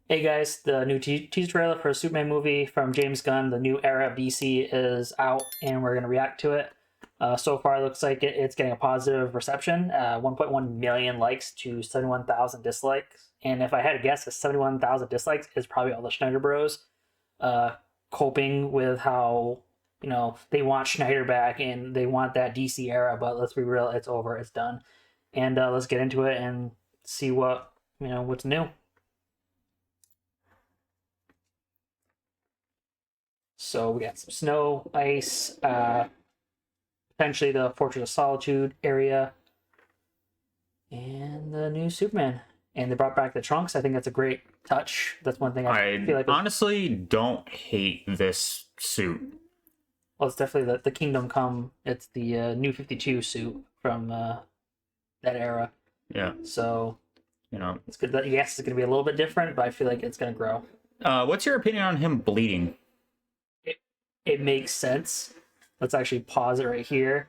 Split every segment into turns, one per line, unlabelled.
Hey guys, the new teaser trailer for a Superman movie from James Gunn, the new era of DC, is out, and we're going to react to it. So far, it looks like it's getting a positive reception, 1.1 million likes to 71,000 dislikes. And if I had to guess, the 71,000 dislikes is probably all the Schneider Bros uh, coping with how, they want Schneider back and they want that DC era, but let's be real, it's over, it's done. And let's get into it and see what's new. So we got some snow, ice, potentially the Fortress of Solitude area, and the new Superman. And they brought back the trunks. I think that's a great touch. That's one thing I feel like
honestly don't hate this suit.
Well, it's definitely the Kingdom Come. It's the New 52 suit from that era.
Yeah.
So,
You
it's good that, yes, it's going to be a little bit different, but I feel like it's going to grow.
What's your opinion on him bleeding?
It makes sense. Let's actually pause it right here.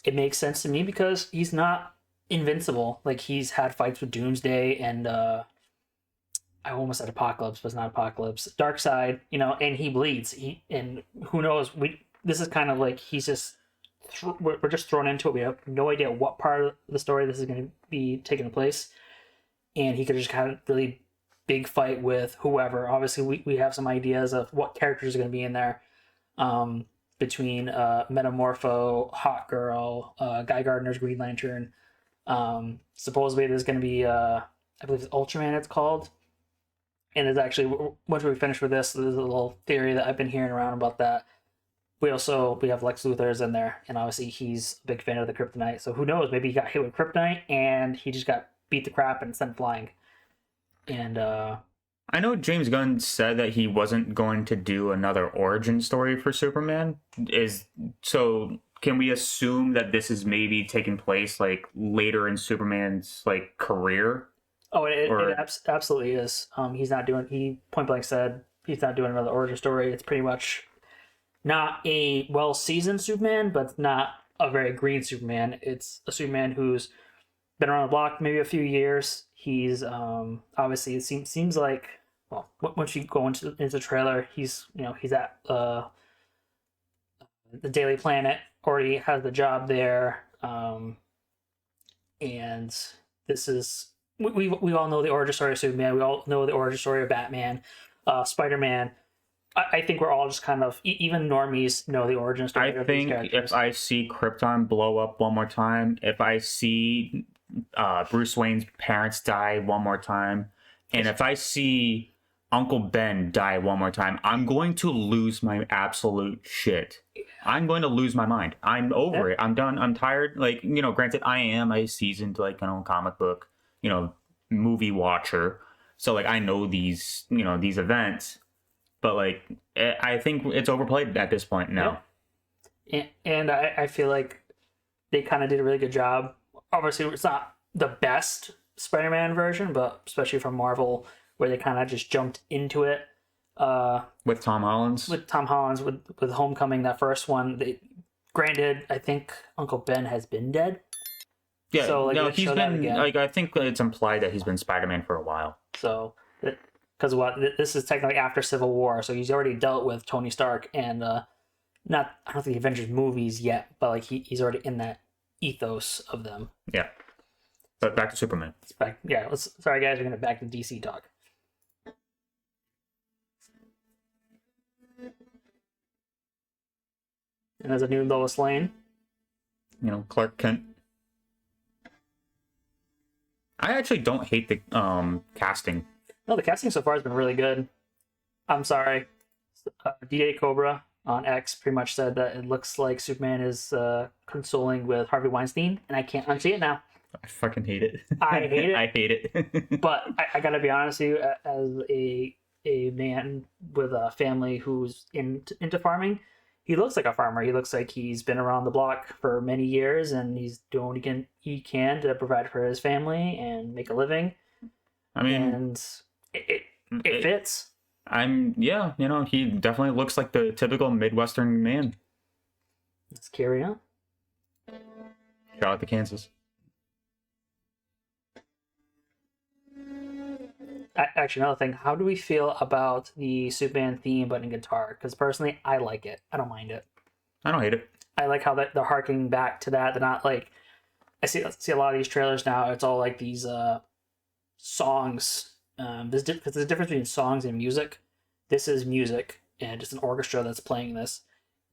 It makes sense to me because he's not invincible. Like, he's had fights with Doomsday and I almost said Apocalypse, but it's not Apocalypse. Darkseid, and he bleeds. And who knows? This is kind of like he's just we're just thrown into it. We have no idea what part of the story this is going to be taking place, and he could just kind of really big fight with whoever. Obviously, we have some ideas of what characters are going to be in there. Between Metamorpho, Hawk Girl, Guy Gardner's Green Lantern. Supposedly there's going to be, I believe it's Ultraman it's called. And there's actually, once we finish with this, there's a little theory that I've been hearing around about that. We have Lex Luthor's in there, and obviously he's a big fan of the Kryptonite. So who knows? Maybe he got hit with Kryptonite and he just got beat the crap and sent flying. And
I know James Gunn said that he wasn't going to do another origin story for Superman. Can we assume that this is maybe taking place like later in Superman's like career?
Oh, it absolutely is. He point blank said he's not doing another origin story. It's pretty much not a well seasoned Superman, but not a very green Superman. It's a Superman who's been around the block maybe a few years. He's obviously, it seems like, well, once you go into the trailer, he's at the Daily Planet, already has the job there, and this is we all know the origin story of Superman. We all know the origin story of Batman, Spider-Man. I think we're all just kind of, even normies know the origin story of these characters.
If I see Krypton blow up one more time, if I see Bruce Wayne's parents die one more time, and if I see Uncle Ben die one more time, I'm going to lose my absolute shit. I'm going to lose my mind. I'm over it. I'm done. I'm tired. Like, granted, I am a seasoned, comic book, movie watcher. So, I know these events. But, I think it's overplayed at this point now.
Yeah. And I feel like they kind of did a really good job. Obviously, it's not the best Spider-Man version, but especially from Marvel, where they kind of just jumped into it.
With Tom Holland?
With Tom Holland, with Homecoming, that first one. Granted, I think Uncle Ben has been dead.
Yeah, so, no, he's been, I think it's implied that he's been Spider-Man for a while.
So, because this is technically after Civil War, so he's already dealt with Tony Stark and I don't think the Avengers movies yet, but he's already in that ethos of them.
Yeah. But back to Superman.
Sorry guys, we're gonna back to DC talk. And there's a new Lois Lane.
Clark Kent. I actually don't hate the casting.
No, the casting so far has been really good. I'm sorry. DJ Cobra on X pretty much said that it looks like Superman is consoling with Harvey Weinstein, and I can't unsee it now.
I fucking hate it.
I hate it.
I hate it.
But I gotta be honest with you, as a man with a family who's into farming, he looks like a farmer. He looks like he's been around the block for many years, and he's doing what he can to provide for his family and make a living.
I mean,
and it fits.
He definitely looks like the typical Midwestern man.
Let's carry on.
Shout out to Kansas.
Actually, another thing, how do we feel about the Superman theme but in guitar? Because personally, I like it. I don't mind it.
I don't hate it.
I like how they're harking back to that. They're not like see a lot of these trailers now. It's all like these songs. There's there's a difference between songs and music. This is music, and it's an orchestra that's playing this.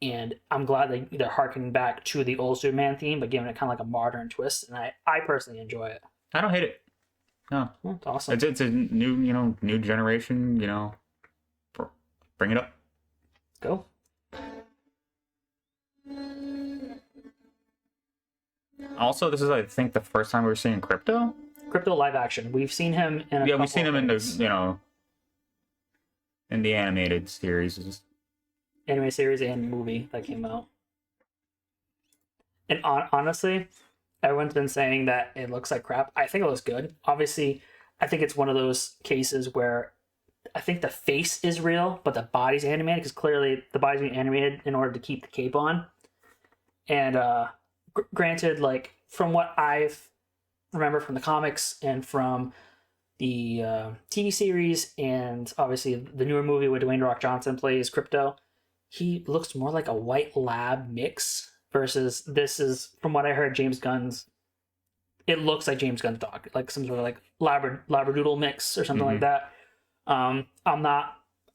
And I'm glad they're harkening back to the old Superman theme, but giving it kind of like a modern twist. And I personally enjoy it.
I don't hate it. No,
Well, it's awesome.
it's a new new generation. Bring it up.
Go.
Also, this is I think the first time we're seeing Crypto.
Crypto live action. We've seen him in
We've seen him in the in the animated series.
anime series and movie that came out. And honestly, everyone's been saying that it looks like crap. I think it looks good. Obviously, I think it's one of those cases where I think the face is real, but the body's animated because clearly the body's being animated in order to keep the cape on. And granted, like from what I've remember from the comics and from the TV series, and obviously the newer movie where Dwayne The Rock Johnson plays Crypto, he looks more like a white lab mix versus this is, from what I heard, James Gunn's. It looks like James Gunn's dog, like some sort of like labradoodle mix or something like that. I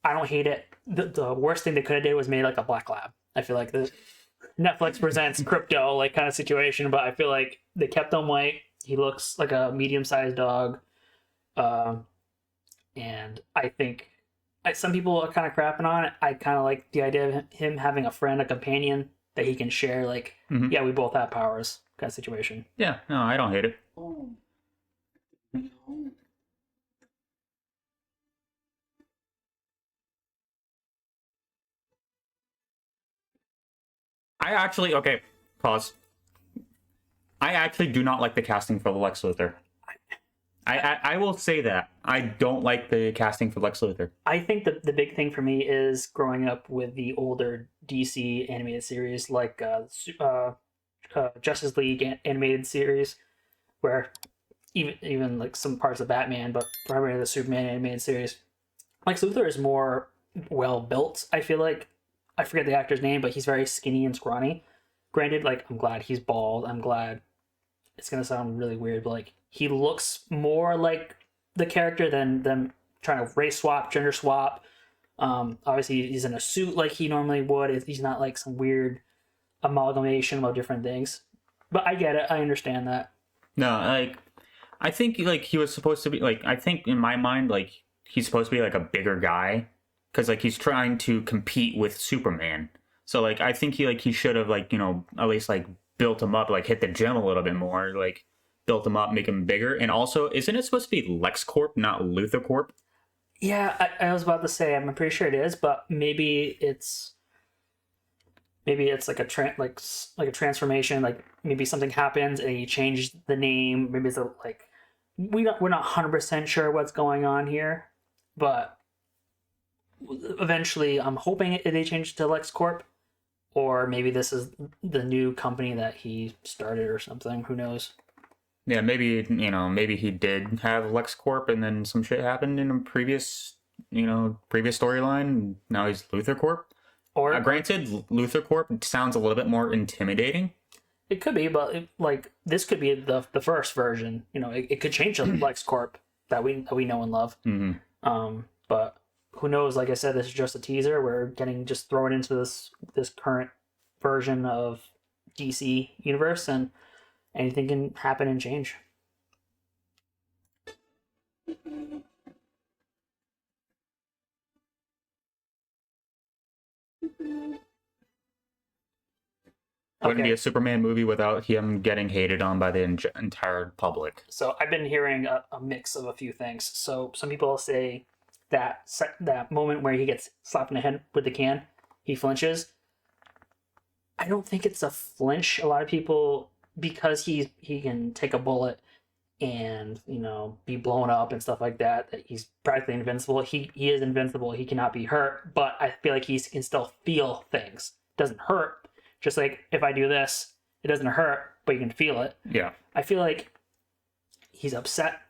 don't hate it. The worst thing they could have did was made like a black lab. I feel like the Netflix presents Crypto like kind of situation, but I feel like they kept him white. He looks like a medium-sized dog. And I think some people are kind of crapping on it. I kind of like the idea of him having a friend, a companion that he can share. Like, yeah, we both have powers kind of situation.
Yeah, no, I don't hate it. Okay, pause. I actually do not like the casting for Lex Luthor. I will say that. I don't like the casting for Lex Luthor.
I think the big thing for me is growing up with the older DC animated series, like Justice League animated series, where even like some parts of Batman, but primarily the Superman animated series, Lex Luthor is more well built. I feel like I forget the actor's name, but he's very skinny and scrawny. Granted, like I'm glad he's bald. I'm glad it's gonna sound really weird, but like he looks more like the character than them trying to race swap, gender swap. Obviously he's in a suit like he normally would. He's not like some weird amalgamation of different things. But I get it. I understand that.
No, like I think like he was supposed to be like I think in my mind like he's supposed to be like a bigger guy because like he's trying to compete with Superman. So like I think he should have like at least like built him up, like hit the gym a little bit more, like built him up, make him bigger. And also, isn't it supposed to be LexCorp, not Luthor Corp?
Yeah, I was about to say I'm pretty sure it is, but maybe it's like a transformation. Like maybe something happens and you change the name. Maybe it's we're not 100% sure what's going on here, but eventually I'm hoping they change it to LexCorp. Or maybe this is the new company that he started or something. Who knows?
Yeah, maybe he did have LexCorp, and then some shit happened in a previous storyline. Now he's Luthor Corp.
Or
granted, Luthor Corp sounds a little bit more intimidating.
It could be, but this could be the first version. It could change to LexCorp that we know and love.
Mm-hmm.
But who knows? Like I said, this is just a teaser. We're getting just thrown into this current version of DC universe, and anything can happen and change.
Wouldn't be a Superman movie without him getting hated on by the entire public.
So I've been hearing a mix of a few things. So some people say that moment where he gets slapped in the head with the can, he flinches. I don't think it's a flinch. A lot of people, because he can take a bullet and be blown up and stuff like that he's practically invincible. He is invincible. He cannot be hurt, but I feel like he can still feel things. Doesn't hurt. Just like if I do this, it doesn't hurt, but you can feel it.
Yeah.
I feel like he's upset.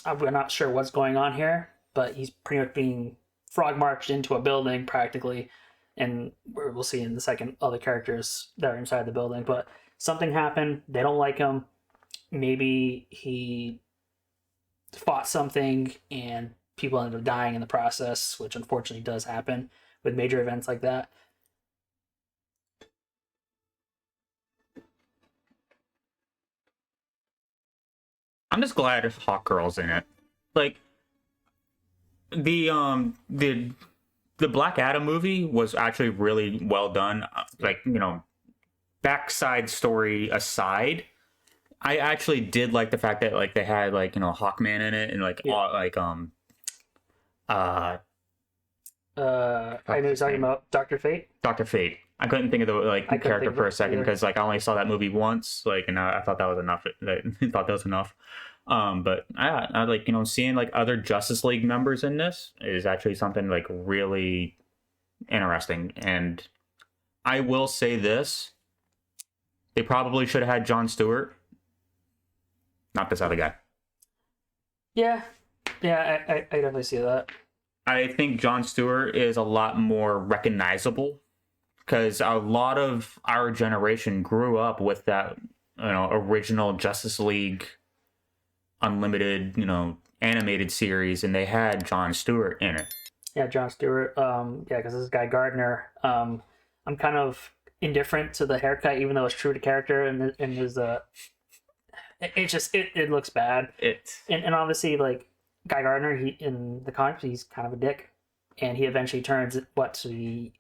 We're not sure what's going on here, but he's pretty much being frog marched into a building practically, and we'll see in the second other characters that are inside the building. But something happened. They don't like him. Maybe he fought something and people ended up dying in the process, which unfortunately does happen with major events like that.
I'm just glad if Hawkgirl's in it. Like the Black Adam movie was actually really well done. Like, you know, backside story aside, I actually did like the fact that like they had like, you know, Hawkman in it and like all, like
I know you're talking about Dr. Fate.
Dr. Fate. I couldn't think of the like character for a second because like I only saw that movie once, like, and I thought that was enough. I thought that was enough. But I like, you know, seeing like other Justice League members in this is actually something like really interesting. And I will say this: they probably should have had Jon Stewart, not this other guy.
Yeah, I definitely see that.
I think Jon Stewart is a lot more recognizable because a lot of our generation grew up with that, you know, original Justice League Unlimited, you know, animated series, and they had Jon Stewart in it.
Yeah, Jon Stewart. Yeah, because this is Guy Gardner. I'm kind of indifferent to the haircut, even though it's true to character, and his it looks bad. And obviously, like, Guy Gardner, he in the comics, he's kind of a dick, and he eventually turns to the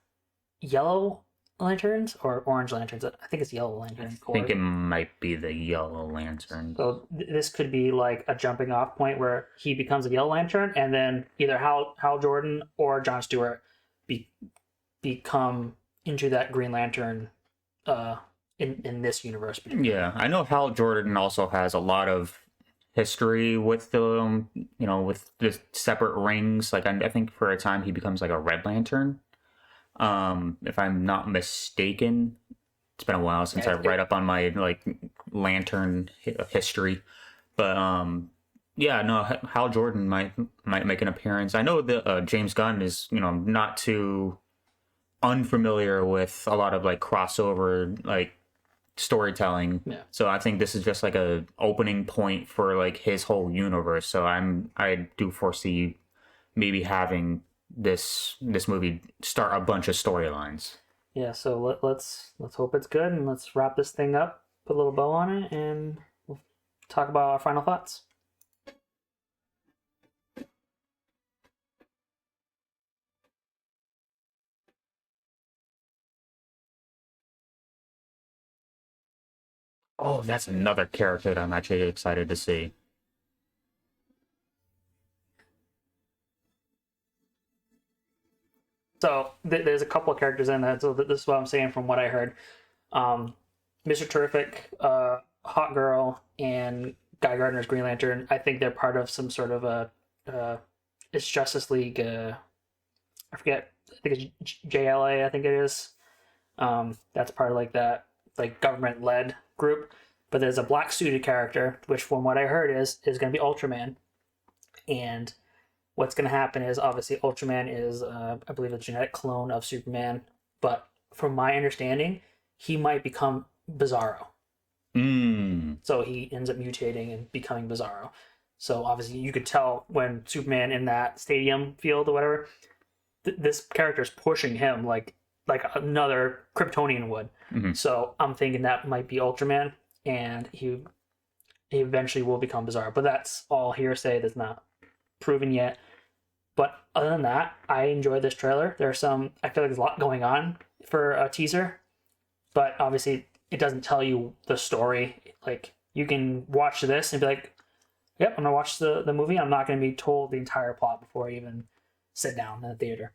Yellow Lanterns or Orange Lanterns. I think it's Yellow Lantern.
I think it might be the Yellow Lantern.
So this could be like a jumping off point where he becomes a Yellow Lantern, and then either Hal Jordan or Jon Stewart become into that Green Lantern in this universe.
Yeah, I know Hal Jordan also has a lot of history with the you know, with the separate rings. Like I think for a time he becomes like a Red Lantern. If I'm not mistaken, it's been a while since I read up on my like lantern history, but yeah, no, Hal Jordan might make an appearance. I know that James Gunn is, you know, not too unfamiliar with a lot of like crossover like storytelling.
Yeah.
So I think this is just like a opening point for like his whole universe. So I do foresee maybe having this movie start a bunch of storylines.
Yeah, so let's hope it's good, and let's wrap this thing up, put a little bow on it, and we'll talk about our final thoughts.
Oh, that's another character that I'm actually excited to see.
So there's a couple of characters in that. So this is what I'm saying from what I heard. Mr. Terrific, Hot Girl, and Guy Gardner's Green Lantern. I think they're part of some sort of a it's Justice League. I forget. I think it's JLA. I think it is. That's part of like that like government led group. But there's a black suited character, which from what I heard is going to be Ultraman, and what's going to happen is obviously Ultraman is, I believe, a genetic clone of Superman. But from my understanding, he might become Bizarro. So he ends up mutating and becoming Bizarro. So obviously you could tell when Superman in that stadium field or whatever, this character is pushing him like another Kryptonian would.
Mm-hmm.
So I'm thinking that might be Ultraman, and he eventually will become Bizarro. But that's all hearsay. That's not proven yet. But other than that, I enjoyed this trailer. I feel like there's a lot going on for a teaser, but obviously it doesn't tell you the story. Like, you can watch this and be like, yep, I'm gonna watch the movie. I'm not gonna be told the entire plot before I even sit down in the theater.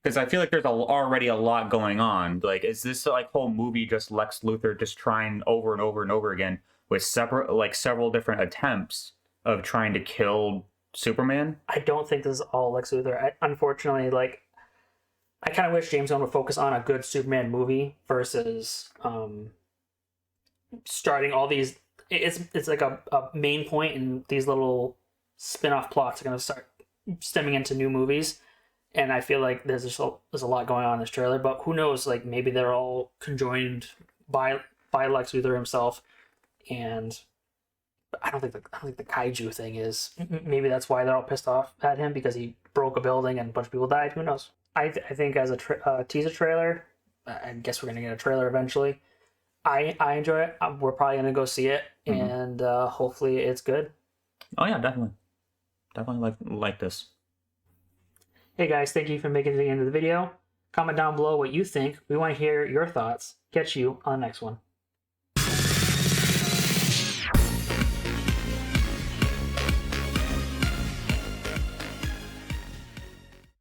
Because I feel like there's already a lot going on. Like, is this like whole movie just Lex Luthor just trying over and over and over again with several different attempts of trying to kill Superman?
I don't think this is all Lex Luthor. Unfortunately, like, I kind of wish James Gunn would focus on a good Superman movie versus starting all these. It's like a main point, and these little spin-off plots are going to start stemming into new movies. And I feel like there's a lot going on in this trailer, but who knows? Like maybe they're all conjoined by Lex Luthor himself, and I don't think the kaiju thing is. Maybe that's why they're all pissed off at him because he broke a building and a bunch of people died. Who knows? I think as a teaser trailer, I guess we're gonna get a trailer eventually. I enjoy it. We're probably gonna go see it, and hopefully it's good.
Oh yeah, definitely like this.
Hey guys, thank you for making it to the end of the video. Comment down below what you think. We want to hear your thoughts. Catch you on the next one.